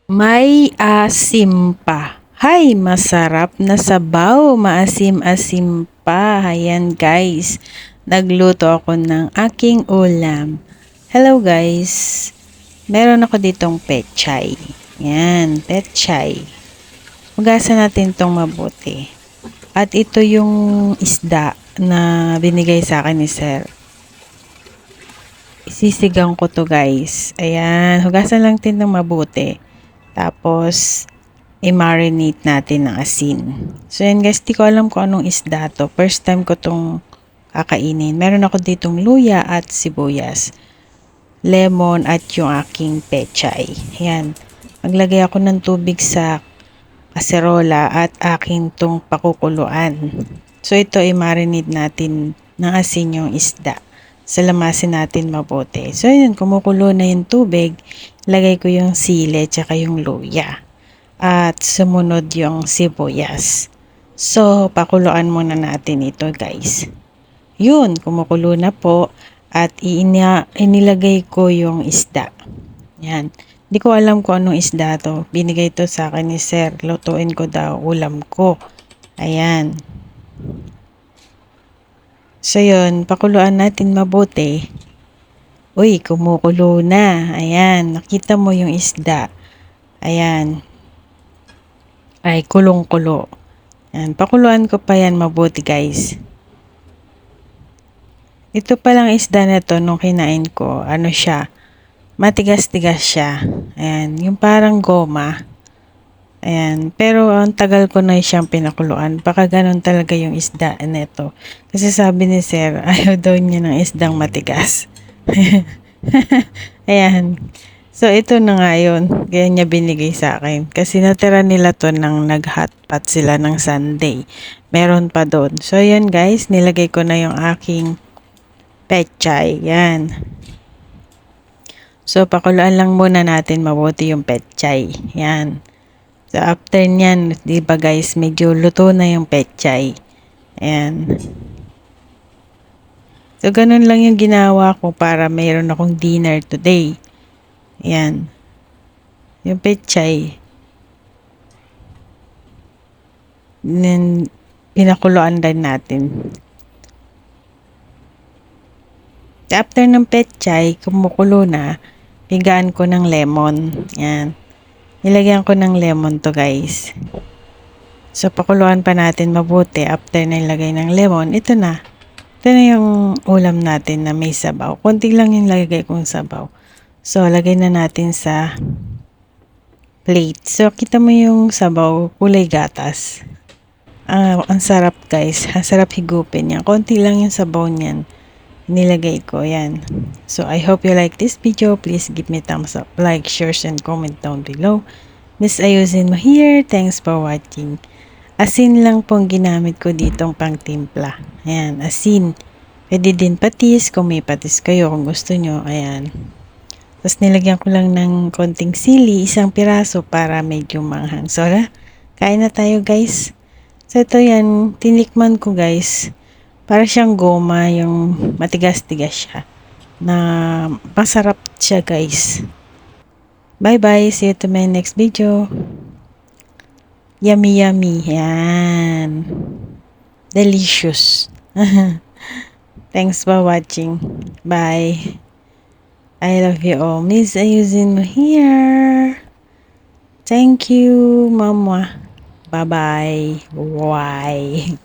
May asim pa. Hay, masarap na sabaw. Maasim-asim pa. Ayan guys, nagluto ako ng aking ulam. Hello guys, meron ako ditong pechay. Yan, pechay. Hugasan natin tong mabuti. At ito yung isda na binigay sa akin ni Sir. Isisigang ko to guys. Ayan, hugasan lang din ng mabuti. Tapos, i-marinate natin ng asin. So, yan guys, di ko alam kung anong isda to. First time ko tong kakainin. Meron ako ditong luya at sibuyas, lemon at yung aking pechay. Yan. Maglagay ako ng tubig sa kaserola at aking tong pakukuluan. So, ito i-marinate natin ng asin yung isda. Salamasin natin mabuti. So, yun, kumukulo na yung tubig. Lagay ko yung sili tsaka yung luya. At sumunod yung sibuyas. So, pakuluan muna natin ito guys. Yun, kumukulo na po. At inilagay ko yung isda. Yan. Hindi ko alam kung anong isda to. Binigay to sa akin ni Sir. Lutuin ko daw ulam ko. Ayan. So yun, pakuluan natin mabuti. Uy, kumukulo na. Ayan, nakita mo yung isda. Ayan. Ay, kulong-kulo. Ayan, pakuluan ko pa yan mabuti guys. Ito palang isda na to nung kinain ko, ano siya, matigas-tigas siya. Ayan, yung parang goma. Ayan, pero ang tagal ko na siyang pinakuluan. Baka ganun talaga yung isda nito. Kasi sabi ni Sir, ayaw daw niya ng isdang matigas. Ayan. So, ito na nga yun. Kaya niya binigay sa akin. Kasi natira nila to nang nag-hotpot sila ng Sunday. Meron pa doon. So, yan guys. Nilagay ko na yung aking pechay. Yan. So, pakuluan lang muna natin mabuti yung pechay. Yan. So, after nyan, diba guys, medyo luto na yung pechay. Ayan. So, ganun lang yung ginawa ko para mayroon akong dinner today. Ayan. Yung pechay. Then, pinakuluan din natin. After ng pechay, kumukulo na, higaan ko ng lemon. Ayan. Nilagyan ko ng lemon to guys. So, pakuluan pa natin mabuti. After na ilagay ng lemon, ito na. Ito na yung ulam natin na may sabaw. Konti lang yung lagay kong sabaw. So, lagay na natin sa plate. So, kita mo yung sabaw, kulay gatas. Ang sarap guys. Ang sarap higupin yan. Konti lang yung sabaw niyan. Nilagay ko. Yan. So, I hope you like this video. Please give me thumbs up, like, share, and comment down below. Miss Ayusin mo here. Thanks for watching. Asin lang pong ginamit ko ditong pang timpla. Ayan, asin. Pwede din patis kung may patis kayo kung gusto nyo. Ayan. Tapos nilagyan ko lang ng konting sili, isang piraso para medyo manghang. So, kain na tayo guys. So, ito yan. Tinikman ko guys. Para siyang goma, yung matigas-tigas siya. Na masarap siya guys. Bye-bye. See you to my next video. Yummy, yummy. Yan. Delicious. Thanks for watching. Bye. I love you all. Miss Ayusin mo here. Thank you, Mama. Bye-bye. Bye.